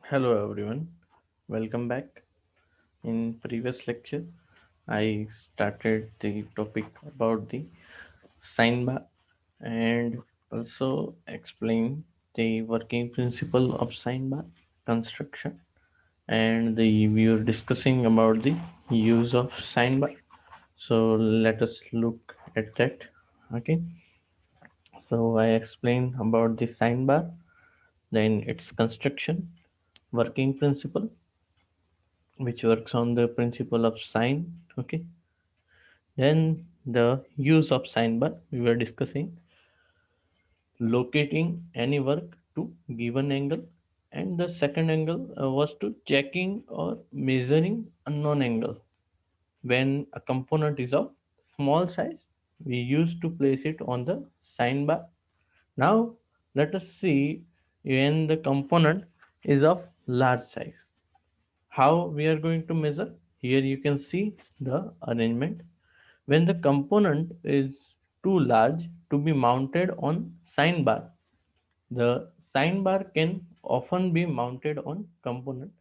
Hello everyone, welcome back. In previous lecture, I started the topic about the sine bar and also explained the working principle of sine bar construction and we were discussing about the use of sine bar. So let us look at that. Okay, so I explained about the sine bar, then its construction, working principle which works on the principle of sine. Okay, then the use of sine bar we were discussing, locating any work to given angle, and the second angle was to checking or measuring unknown angle. When a component is of small size, we used to place it on the sine bar. Now let us see when the component is of large size, how we are going to measure. Here you can see the arrangement. When the component is too large to be mounted on sine bar, the sine bar can often be mounted on component.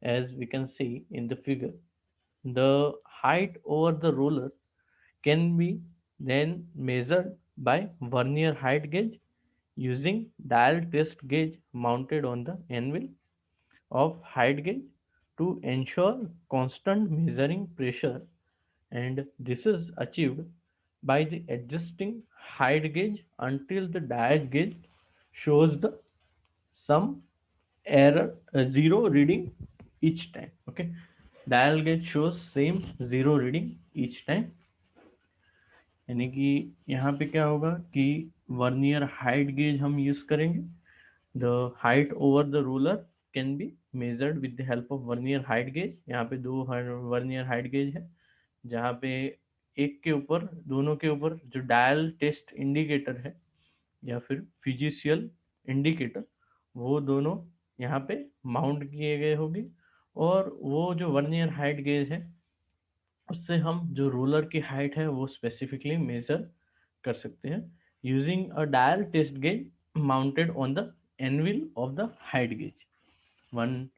As we can see in the figure, the height over the ruler can be then measured by vernier height gauge using dial test gauge mounted on the anvil of height gauge to ensure constant measuring pressure, and this is achieved by the adjusting height gauge until the dial gauge shows the some error zero reading each time. Okay, dial gauge shows same zero reading each time, यानी कि यहाँ पे क्या होगा कि vernier height gauge हम use करेंगे. The height over the ruler can be measured with the help of vernier height gauge. यहाँ पे दो वर्नियर हाइट गेज है, जहाँ पे एक के ऊपर, दोनों के ऊपर जो डायल टेस्ट इंडिकेटर है या फिर फिजिशियल इंडिकेटर, वो दोनों यहाँ पे माउंट किए गए होंगे. और वो जो वर्नियर हाइट गेज है, उससे हम जो रोलर की हाइट है वो स्पेसिफिकली मेजर कर सकते हैं using a dial test gauge mounted on the anvil of the height gauge. One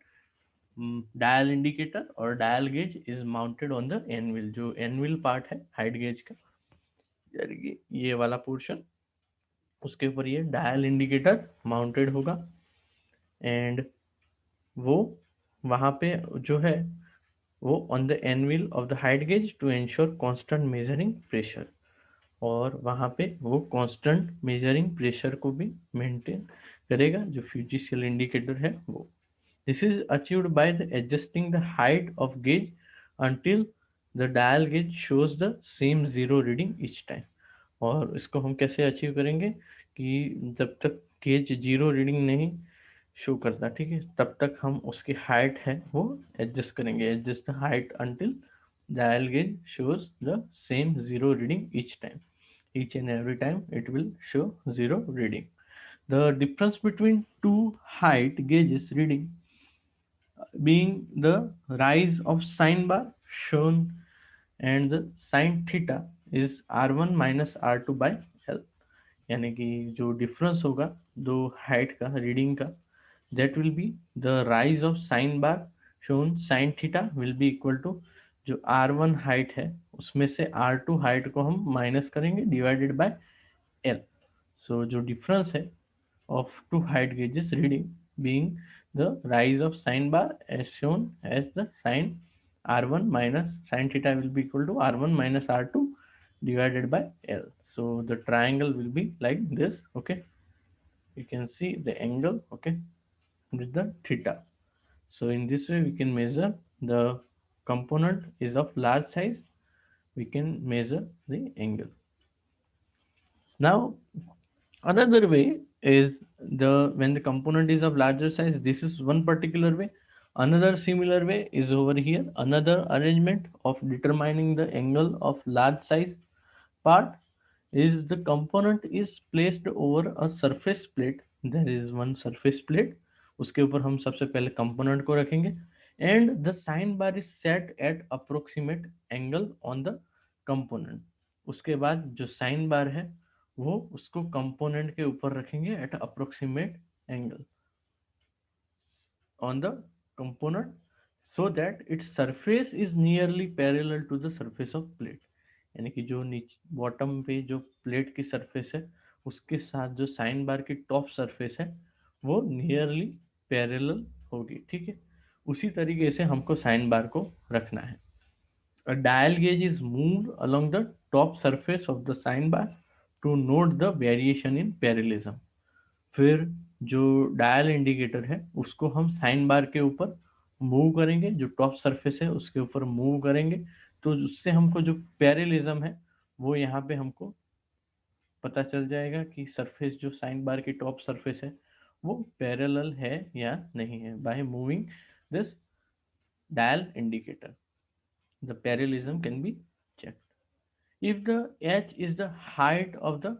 dial indicator और dial gauge is mounted on the anvil. जो एनविल पार्ट है हाइट गेज का, यानी कि ये वाला पोर्शन, उसके ऊपर ये डायल इंडिकेटर माउंटेड होगा. एंड वो वहाँ पे जो है वो on the anvil of the height gauge to ensure constant measuring pressure. और वहाँ पे वो कांस्टेंट मेजरिंग प्रेशर को भी मेंटेन करेगा, जो फ्यूजिशियल इंडिकेटर है वो. This is achieved by the adjusting the height of gauge until the dial gauge shows the same zero reading each time. और इसको हम कैसे अचीव करेंगे कि जब तक गेज जीरो रीडिंग नहीं शो करता, ठीक है, तब तक हम उसकी हाइट है वो एडजस्ट करेंगे. Adjust the height until dial gauge shows the same zero reading each time. Each and every time it will show zero reading. The difference between two height gauges reading being the rise of sine bar shown, and the sine theta is r1 minus r2 by l. यानी कि जो difference होगा दो height का reading का, that will be the rise of sine bar shown. Sin theta will be equal to जो r1 height है उसमें से r2 हाइट को हम माइनस करेंगे डिवाइडेड बाय l. So जो डिफरेंस है of two height gauges reading being the rise of sine bar as shown as the sine r1 minus sine theta will be equal to r1 minus r2 divided by l. So the triangle will be like this. Okay, you can see the angle, okay, with the theta. So in this way we can measure the component is of large size, we can measure the angle. Now another way is the when the component is of larger size, this is one particular way. Another similar way is over here. Another arrangement of determining the angle of large size part is the component is placed over a surface plate. There is one surface plate, उसके ऊपर हम सबसे पहले component को रखेंगे, and the sine bar is set at approximate angle on the component. उसके बाद जो साइन बार है वो उसको कंपोनेंट के ऊपर रखेंगे at approximate angle. on the component so that its surface is nearly parallel to the surface of plate. यानी कि जो नीचे बॉटम पे जो प्लेट की सरफेस है उसके साथ जो साइन बार की टॉप सरफेस है वो नियरली पैरेलल होगी, ठीक है। उसी तरीके से हमको साइन बार को रखना है। A dial gauge is moved along the top surface of the sine bar to note the variation in parallelism। फिर जो डायल इंडिकेटर है उसको हम साइन बार के ऊपर मूव करेंगे, जो टॉप सरफेस है उसके ऊपर मूव करेंगे, तो उससे हमको जो पैरेलिज्म है वो यहाँ पे हमको पता चल जाएगा कि सरफेस जो साइन बार की टॉप सरफेस है वो पैरेलल है या नहीं है। By moving this dial indicator the parallelism can be check. If the h is the height of the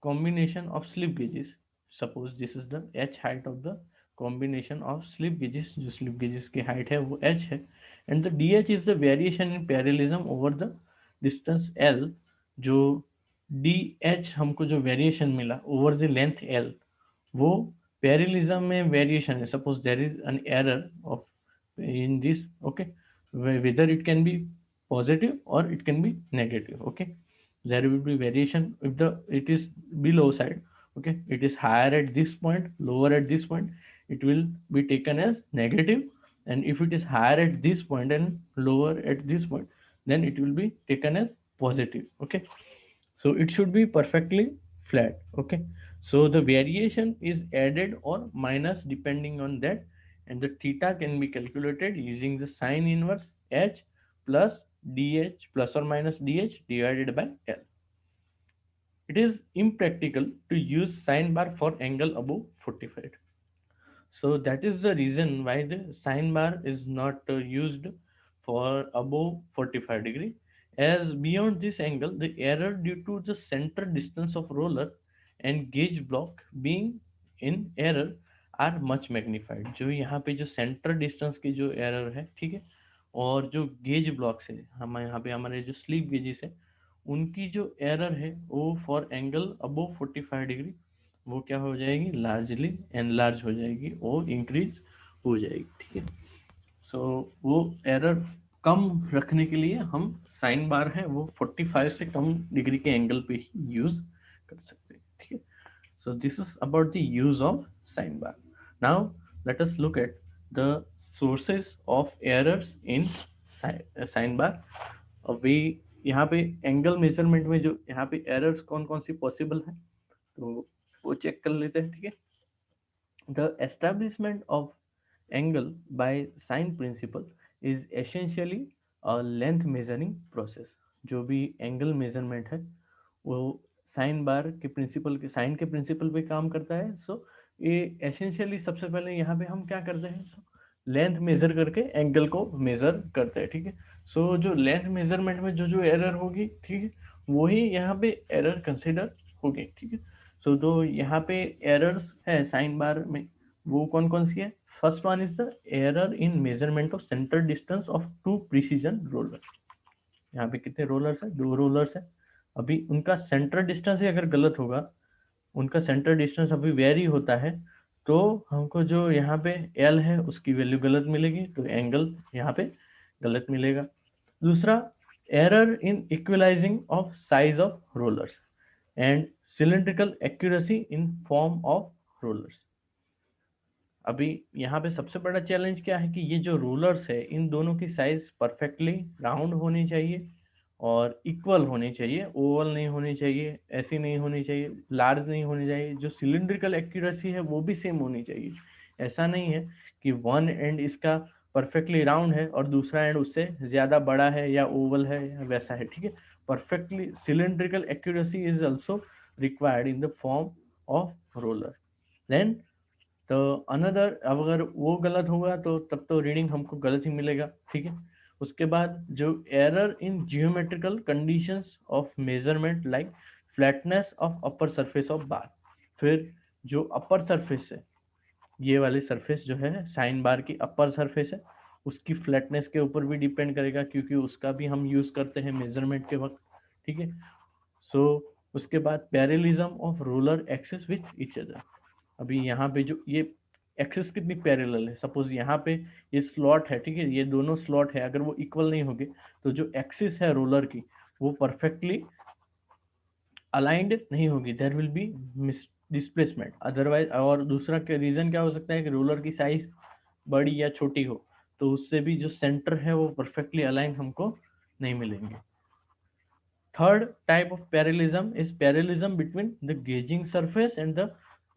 combination of slip gauges, suppose this is the h height of the combination of slip gauges, जो slip gauges की height है वो h है, and the dh is the variation in parallelism over the distance l, जो dh हमको जो variation मिला over the length l वो पैरेलिज्म में वेरिएशन है। Suppose there is an error of in this, okay, whether it can be positive or it can be negative, okay, there will be variation if the it is below side, okay, it is higher at this point, lower at this point, it will be taken as negative, and if it is higher at this point and lower at this point, then it will be taken as positive, okay. So it should be perfectly flat, okay. So the variation is added or minus depending on that, and the theta can be calculated using the sine inverse h plus dh plus or minus dh divided by l. It is impractical to use sine bar for angle above 45. So that is the reason why the sine bar is not used for above 45 degree. As beyond this angle, the error due to the center distance of roller and gauge block being in error are much magnified। जो यहाँ पे जो centre distance की जो error है, ठीक है, और जो गेज ब्लॉक है, हम यहाँ पे हमारे जो स्लीप गेजेस है उनकी जो एरर है वो फॉर एंगल अबोव 45 डिग्री वो क्या हो जाएगी, लार्जली एनलार्ज हो जाएगी और इंक्रीज हो जाएगी, ठीक है। सो वो एरर कम रखने के लिए हम साइन बार है वो 45 से कम डिग्री के एंगल पे ही यूज कर सकते हैं, ठीक है। So this is about the use of sine bar. Now let us look at the sources of errors in sine bar. अभी यहाँ पे एंगल मेजरमेंट में जो यहाँ पे एरर्स कौन कौन सी पॉसिबल है तो वो चेक कर लेते हैं, ठीक है। The establishment of angle by sine principle is essentially a length measuring process. जो भी एंगल मेजरमेंट है वो साइन बार के प्रिंसिपल के साइन के प्रिंसिपल पे काम करता है। सो ये एसेंशियली सबसे पहले यहाँ पे हम क्या करते हैं, लेंथ मेजर करके एंगल को मेजर करते हैं, ठीक है। सो जो लेंथ मेजरमेंट में जो जो एरर होगी, ठीक है, वही यहाँ पे एरर कंसिडर होगी, ठीक है। सो जो यहाँ पे एरर्स है साइन बार में वो कौन कौन सी है। First one is the error in measurement of centre distance of two precision roller. यहाँ पे कितने रोलर्स है, दो रोलर्स है। अभी उनका सेंटर डिस्टेंस ही अगर गलत होगा, उनका सेंटर डिस्टेंस अभी वेरी होता है, तो हमको जो यहाँ पे एल है उसकी वैल्यू गलत मिलेगी, तो एंगल यहाँ पे गलत मिलेगा। दूसरा, error in equalising of size of rollers and cylindrical accuracy in form of rollers. अभी यहाँ पे सबसे बड़ा चैलेंज क्या है कि ये जो रोलर्स है इन दोनों की साइज परफेक्टली राउंड होनी चाहिए और इक्वल होनी चाहिए, ओवल नहीं होनी चाहिए, ऐसी नहीं होनी चाहिए, लार्ज नहीं होनी चाहिए। जो सिलिंड्रिकल एक्यूरेसी है वो भी सेम होनी चाहिए। ऐसा नहीं है कि वन एंड इसका परफेक्टली राउंड है और दूसरा एंड उससे ज़्यादा बड़ा है या ओवल है या वैसा है, ठीक है। Perfectly cylindrical accuracy is also required in the form of roller. Then तो अनदर, अब अगर वो गलत होगा तो तब तो रीडिंग हमको गलत ही मिलेगा, ठीक है। उसके बाद जो error in geometrical conditions of measurement like flatness of upper surface of बार। फिर जो अपर सरफेस है, ये वाली सरफेस जो है साइन बार की अपर सरफेस है, उसकी फ्लैटनेस के ऊपर भी डिपेंड करेगा क्योंकि उसका भी हम यूज करते हैं मेजरमेंट के वक्त, ठीक है। सो उसके बाद parallelism of roller axis with each other. अभी यहाँ पे जो ये एक्सिस कितनी पैरेलल है। सपोज यहाँ पे ये स्लॉट है, ठीक है, ये दोनों स्लॉट है, अगर वो इक्वल नहीं होंगे तो जो एक्सिस है रोलर की वो परफेक्टली अलाइंड नहीं होगी, there will be miss displacement otherwise. और दूसरा के रीजन क्या हो सकता है कि रोलर की साइज बड़ी या छोटी हो, तो उससे भी जो सेंटर है वो परफेक्टली अलाइन हमको नहीं मिलेंगे। Third type of parallelism is parallelism between the gauging surface and the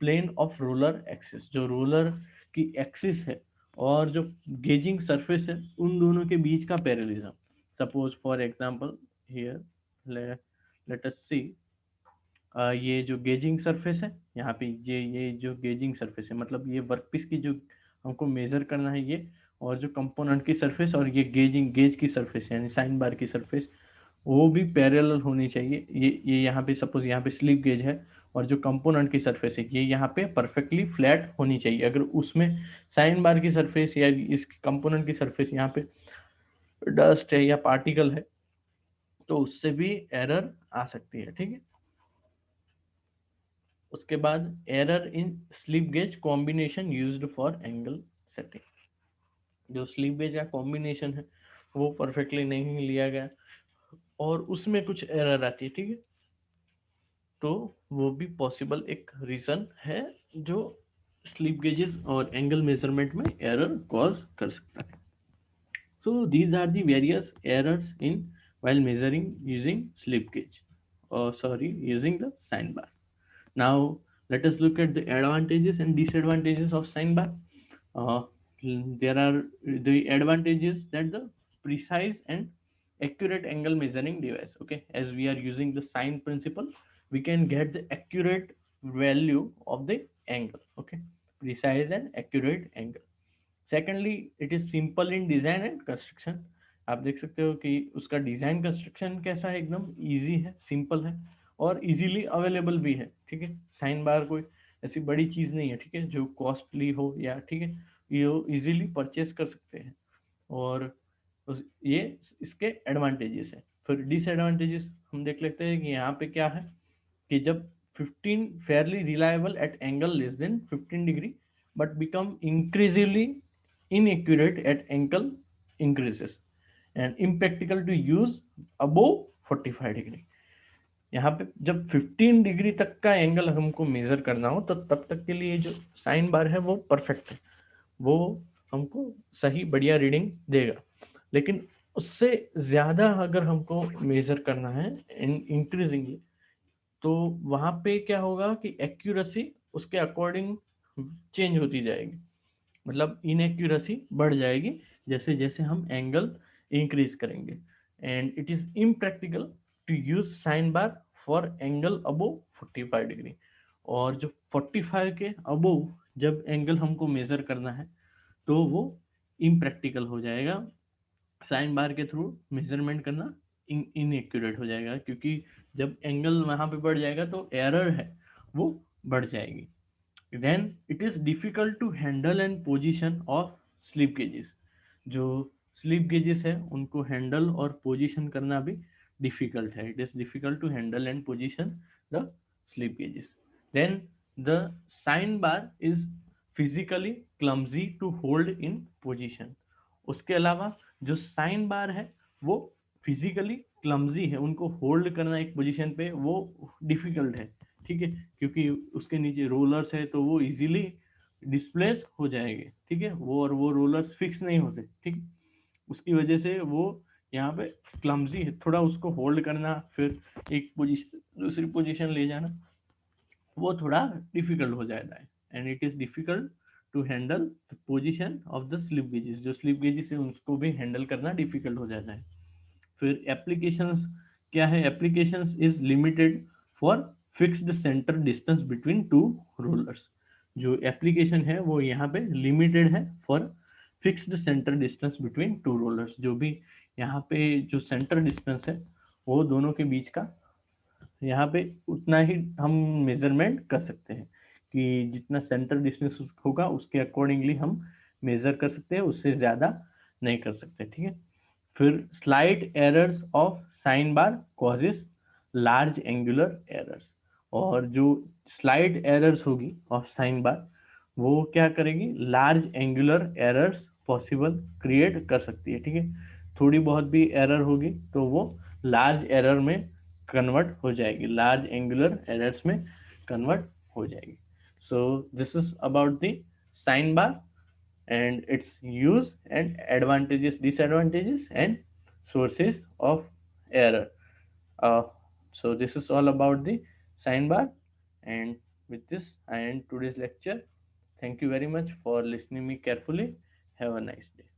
plane of roller axis. जो रोलर की एक्सिस है और जो गेजिंग सरफेस है उन दोनों के बीच का parallelism. Suppose for example here let us see, ये जो गेजिंग सरफेस है यहाँ पे, ये जो गेजिंग सरफेस है मतलब ये वर्कपीस की जो हमको मेजर करना है ये, और जो कंपोनेंट की सरफेस और ये गेज की सरफेस यानी साइन बार की सरफेस वो भी पैरेलल होनी चाहिए। ये यहाँ पे सपोज यहाँ पे स्लिप गेज है और जो कंपोनेंट की सरफेस है ये यहाँ पे परफेक्टली फ्लैट होनी चाहिए। अगर उसमें साइन बार की सरफेस या इस कंपोनेंट की सरफेस यहाँ पे डस्ट है या पार्टिकल है तो उससे भी एरर आ सकती है, ठीक है। उसके बाद error in slip gauge combination used for angle setting. जो स्लिप गेज का कॉम्बिनेशन है वो परफेक्टली नहीं लिया गया और उसमें कुछ एरर आती है, ठीक है, तो वो भी पॉसिबल एक रीजन है जो स्लिप गेजेस और एंगल मेजरमेंट में एरर कॉज कर सकता है। So these are the various errors in while measuring using slip gauge, or sorry, using the sine bar. Now let us look at the advantages and disadvantages of sine bar. Uh, there are the advantages that the precise and accurate angle measuring device. Okay, as we are using the sine principle, we can get the accurate value of the angle. Okay, precise and accurate angle. Secondly it is simple in design and construction. आप देख सकते हो कि उसका design construction कैसा है, एकदम easy है, सिंपल है और इजीली अवेलेबल भी है, ठीक है। साइन बार कोई ऐसी बड़ी चीज नहीं है, ठीक है, जो कॉस्टली हो या, ठीक है, ये इजीली परचेज कर सकते हैं। और ये इसके एडवांटेजेस है। फिर डिसएडवांटेजेस हम देख लेते हैं कि यहाँ पे क्या है कि जब 15 fairly reliable at angle less than 15 degree but become increasingly inaccurate at angle increases and impractical to use above 45 degree। यहाँ पे जब 15 डिग्री तक का एंगल हमको मेजर करना हो तो तब तक के लिए जो साइन बार है वो परफेक्ट है, वो हमको सही बढ़िया रीडिंग देगा। लेकिन उससे ज्यादा अगर हमको मेजर करना है इंक्रीजिंगली तो वहां पे क्या होगा कि एक्यूरेसी उसके अकॉर्डिंग चेंज होती जाएगी, मतलब इनएक्यूरेसी बढ़ जाएगी जैसे जैसे हम एंगल इंक्रीज करेंगे। And it is impractical to use sine bar for angle above 45 degree. और जो 45 के अबोव जब एंगल हमको मेजर करना है तो वो इम्प्रैक्टिकल हो जाएगा, साइन बार के थ्रू मेजरमेंट करना इनएक्यूरेट हो जाएगा, क्योंकि जब एंगल वहां पे बढ़ जाएगा तो एरर है वो बढ़ जाएगी। Then it is difficult to handle and position of slip gauges. जो स्लिप गेजेस है उनको हैंडल और पोजीशन करना भी डिफिकल्ट है। It is difficult to handle and position the slip gauges. Then the sine bar is physically clumsy to hold in position. उसके अलावा जो साइन बार है वो फिजिकली क्लमजी है, उनको होल्ड करना एक पोजीशन पे वो डिफिकल्ट है, ठीक है, क्योंकि उसके नीचे रोलर्स है तो वो इजीली डिस्प्लेस हो जाएंगे, ठीक है, वो रोलर्स फिक्स नहीं होते, ठीक, उसकी वजह से वो यहाँ पे क्लमजी है थोड़ा, उसको होल्ड करना फिर एक पोजीशन दूसरी पोजीशन ले जाना वो थोड़ा डिफिकल्ट हो जाता है। And it is difficult to handle the position of the slip gauges. जो स्लिप गेजेस है उसको भी हैंडल करना डिफिकल्ट हो जाता है। फिर एप्लीकेशंस क्या है, applications is limited for fixed centre distance between two rollers. जो एप्लीकेशन है वो यहाँ पे लिमिटेड है for fixed centre distance between two rollers. जो भी यहाँ पे जो सेंटर डिस्टेंस है वो दोनों के बीच का यहाँ पे उतना ही हम मेजरमेंट कर सकते हैं कि जितना सेंटर डिस्टेंस होगा उसके अकॉर्डिंगली हम मेजर कर सकते हैं, उससे ज़्यादा नहीं कर सकते, ठीक है। फिर slight errors of sine bar causes large angular errors. और जो स्लाइड एरर्स होगी ऑफ साइन बार वो क्या करेगी, large angular errors possible create कर सकती है, ठीक है। थोड़ी बहुत भी एरर होगी तो वो लार्ज एरर में कन्वर्ट हो जाएगी, लार्ज एंगुलर एरर्स में कन्वर्ट हो जाएगी। So this is about the sine bar and its use and advantages, disadvantages, and sources of error. uh, so this is all about the sign bar, and with this I end today's lecture. Thank you very much for listening me carefully. Have a nice day.